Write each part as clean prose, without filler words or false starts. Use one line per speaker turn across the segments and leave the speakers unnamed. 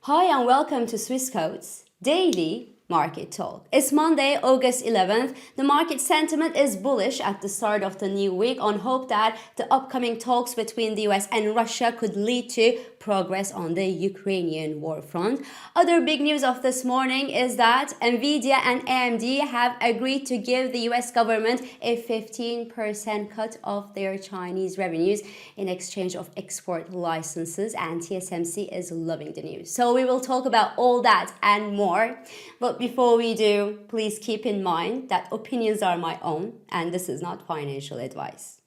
Hi and welcome to Swissquote's Daily Market Talk. It's Monday, August 11th. The market sentiment is bullish at the start of the new week on hope that the upcoming talks between the US and Russia could lead to progress on the Ukrainian war front. Other big news of this morning is that Nvidia and AMD have agreed to give the US government a 15% cut of their Chinese revenues in exchange of export licenses, and TSMC is loving the news. So we will talk about all that and more. But before we do, please keep in mind that opinions are my own and this is not financial advice.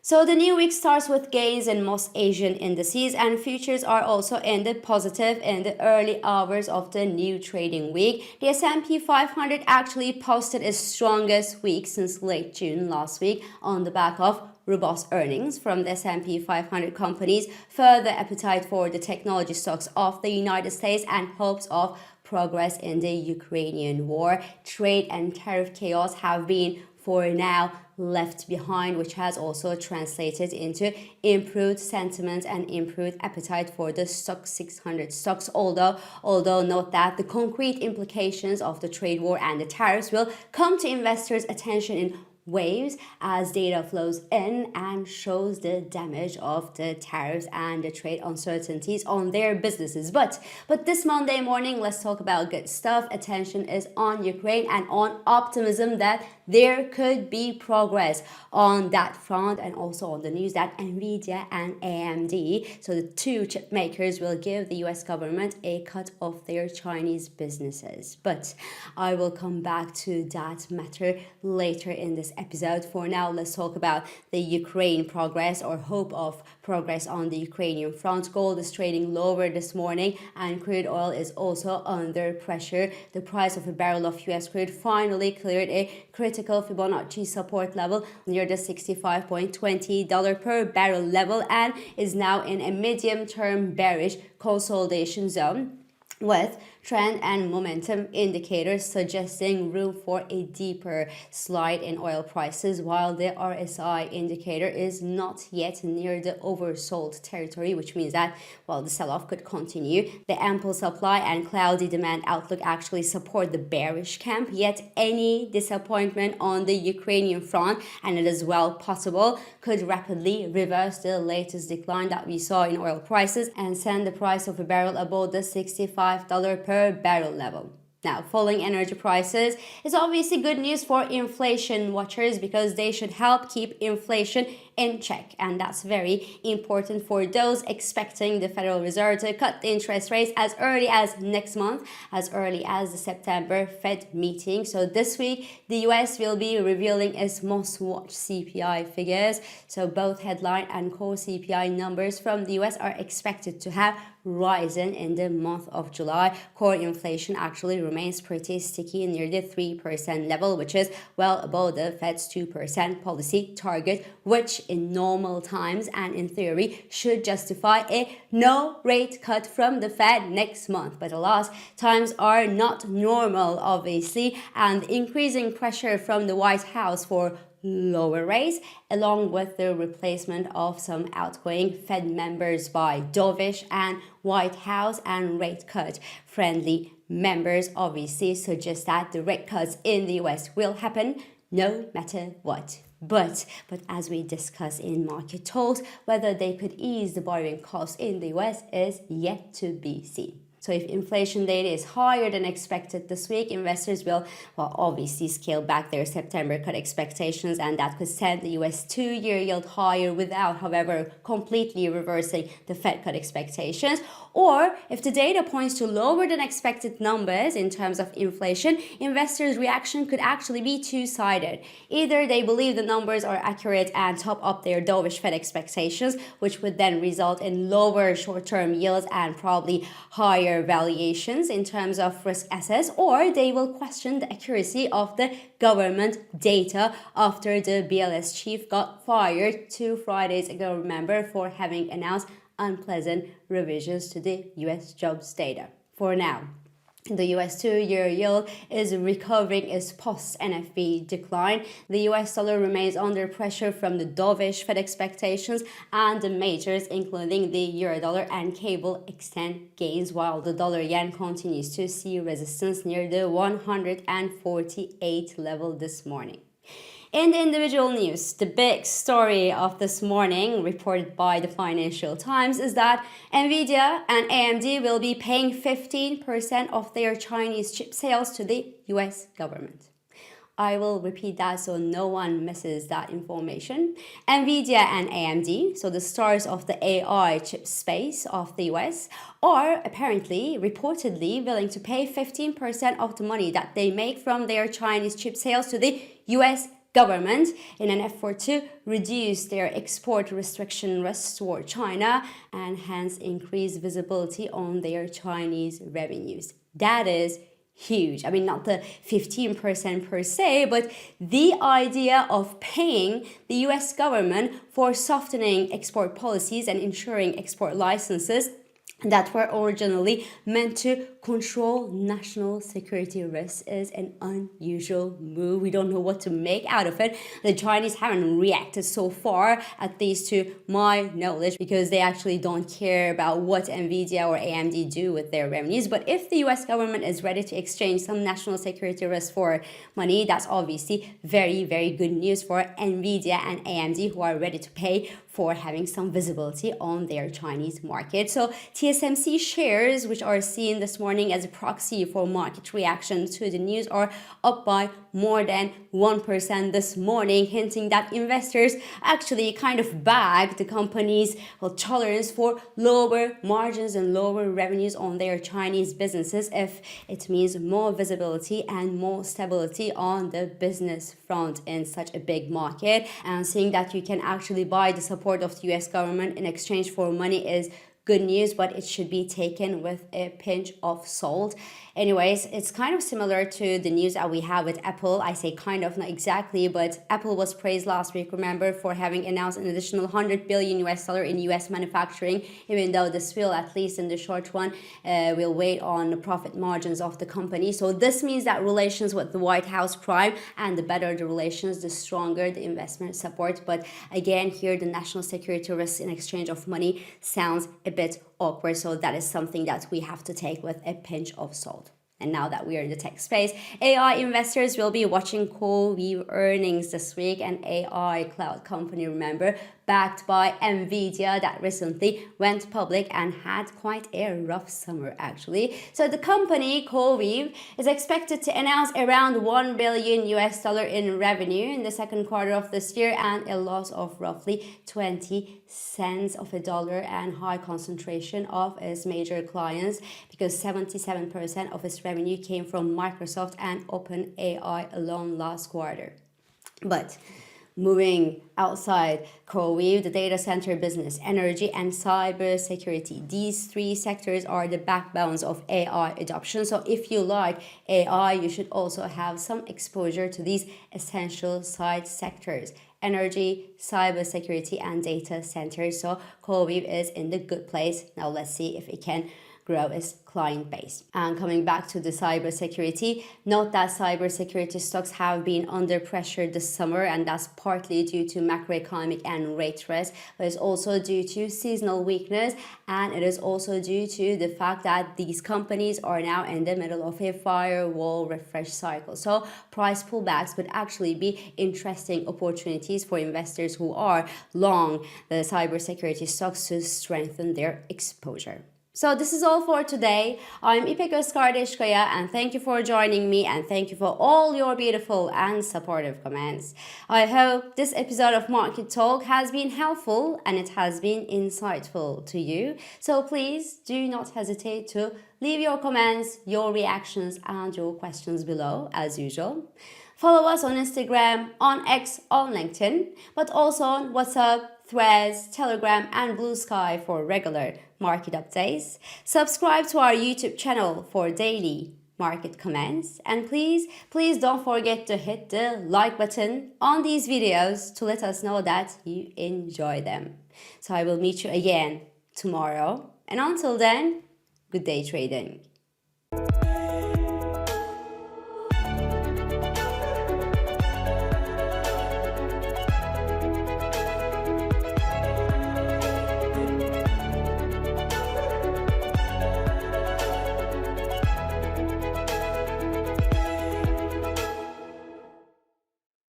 So the new week starts with gains in most Asian indices, and futures are also ended positive in the early hours of the new trading week. The S&P 500 actually posted its strongest week since late June last week on the back of robust earnings from the S&P 500 companies, further appetite for the technology stocks of the United States, and hopes of progress in the Ukrainian war. Trade and tariff chaos have been for now left behind, which has also translated into improved sentiment and improved appetite for the stock 600 stocks. Although note that the concrete implications of the trade war and the tariffs will come to investors' attention in waves as data flows in and shows the damage of the tariffs and the trade uncertainties on their businesses. But this Monday morning, let's talk about good stuff. Attention is on Ukraine and on optimism that there could be progress on that front, and also on the news that Nvidia and AMD, so the two chip makers, will give the US government a cut of their Chinese businesses. But I will come back to that matter later in this episode. For now, let's talk about the Ukraine progress, or hope of progress on the Ukrainian front. Gold is trading lower this morning and crude oil is also under pressure. The price of a barrel of US crude finally cleared a critical Fibonacci support level near the $65.20 per barrel level and is now in a medium-term bearish consolidation zone, with trend and momentum indicators suggesting room for a deeper slide in oil prices, while the RSI indicator is not yet near the oversold territory, which means that while the sell-off could continue, the ample supply and cloudy demand outlook actually support the bearish camp. Yet any disappointment on the Ukrainian front, and it is well possible, could rapidly reverse the latest decline that we saw in oil prices and send the price of a barrel above the $65 per barrel level. Now, falling energy prices is obviously good news for inflation watchers because they should help keep inflation in check. And that's very important for those expecting the Federal Reserve to cut the interest rates as early as next month, as early as the September Fed meeting. So this week, the US will be revealing its most watched CPI figures. So both headline and core CPI numbers from the US are expected to have risen in the month of July. Core inflation actually remains pretty sticky near the 3% level, which is well above the Fed's 2% policy target, which in normal times and in theory should justify a no rate cut from the Fed next month. But alas, times are not normal, obviously, and increasing pressure from the White House for lower rates, along with the replacement of some outgoing Fed members by dovish and White House and rate cut friendly members, obviously suggest that the rate cuts in the US will happen no matter what. But as we discuss in market talks, whether they could ease the borrowing costs in the US is yet to be seen. So if inflation data is higher than expected this week, investors will, obviously scale back their September cut expectations, and that could send the US 2-year yield higher without, however, completely reversing the Fed cut expectations. Or if the data points to lower than expected numbers in terms of inflation, investors' reaction could actually be two-sided. Either they believe the numbers are accurate and top up their dovish Fed expectations, which would then result in lower short-term yields and probably higher valuations in terms of risk assets, or they will question the accuracy of the government data after the BLS chief got fired 2 Fridays ago, remember, for having announced unpleasant revisions to the US jobs data. For now, The US 2-year yield is recovering its post-NFP decline. The US dollar remains under pressure from the dovish Fed expectations, and the majors, including the Eurodollar and cable, extend gains, while the dollar yen continues to see resistance near the 148 level this morning. In the individual news, the big story of this morning, reported by the Financial Times, is that Nvidia and AMD will be paying 15% of their Chinese chip sales to the US government. I will repeat that so no one misses that information. Nvidia and AMD, so the stars of the AI chip space of the US, are apparently, reportedly, willing to pay 15% of the money that they make from their Chinese chip sales to the US government in an effort to reduce their export restriction risks toward China and hence increase visibility on their Chinese revenues. That is huge. I mean, not the 15% per se, but the idea of paying the US government for softening export policies and ensuring export licenses that were originally meant to control national security risks is an unusual move. We don't know what to make out of it. The Chinese haven't reacted so far, at least to my knowledge, because they actually don't care about what Nvidia or AMD do with their revenues. But if the US government is ready to exchange some national security risks for money, that's obviously very, very good news for Nvidia and AMD, who are ready to pay for having some visibility on their Chinese market. So TSMC shares, which are seen this morning as a proxy for market reaction to the news, are up by more than 1% this morning, hinting that investors actually kind of bag the company's tolerance for lower margins and lower revenues on their Chinese businesses if it means more visibility and more stability on the business front in such a big market. And seeing that you can actually buy the support of the US government in exchange for money is good news, but it should be taken with a pinch of salt. Anyways, it's kind of similar to the news that we have with Apple. I say kind of, not exactly, but Apple was praised last week, remember, for having announced an additional $100 billion in US manufacturing, even though this will, at least in the short run, will weigh on the profit margins of the company. So this means that relations with the White House prime, and the better the relations, the stronger the investment support. But again, here the national security risk in exchange of money sounds a bit awkward, so that is something that we have to take with a pinch of salt. And now that we are in the tech space, AI investors will be watching CoreWeave earnings this week, an AI cloud company, remember, backed by Nvidia, that recently went public and had quite a rough summer actually. So the company CoreWeave is expected to announce around $1 billion in revenue in the second quarter of this year, and a loss of roughly 20 cents of a dollar, and high concentration of its major clients, because 77% of its revenue came from Microsoft and OpenAI alone last quarter. But moving outside CoreWeave, the data center business, energy, and cybersecurity, these three sectors are the backbones of AI adoption. So if you like AI, you should also have some exposure to these essential side sectors: energy, cybersecurity, and data centers. So CoreWeave is in the good place. Now let's see if it can grow its client base. And coming back to the cybersecurity, note that cybersecurity stocks have been under pressure this summer, and that's partly due to macroeconomic and rate risk, but it's also due to seasonal weakness, and it is also due to the fact that these companies are now in the middle of a firewall refresh cycle. So price pullbacks would actually be interesting opportunities for investors who are long the cybersecurity stocks to strengthen their exposure. So this is all for today. I'm İpek Özkardeşkaya, and thank you for joining me, and thank you for all your beautiful and supportive comments. I hope this episode of Market Talk has been helpful and it has been insightful to you. So please do not hesitate to leave your comments, your reactions, and your questions below as usual. Follow us on Instagram, on X, on LinkedIn, but also on WhatsApp, Threads, Telegram, and Blue Sky for regular market updates. Subscribe to our YouTube channel for daily market comments. And please don't forget to hit the like button on these videos to let us know that you enjoy them. So I will meet you again tomorrow. And until then, good day trading.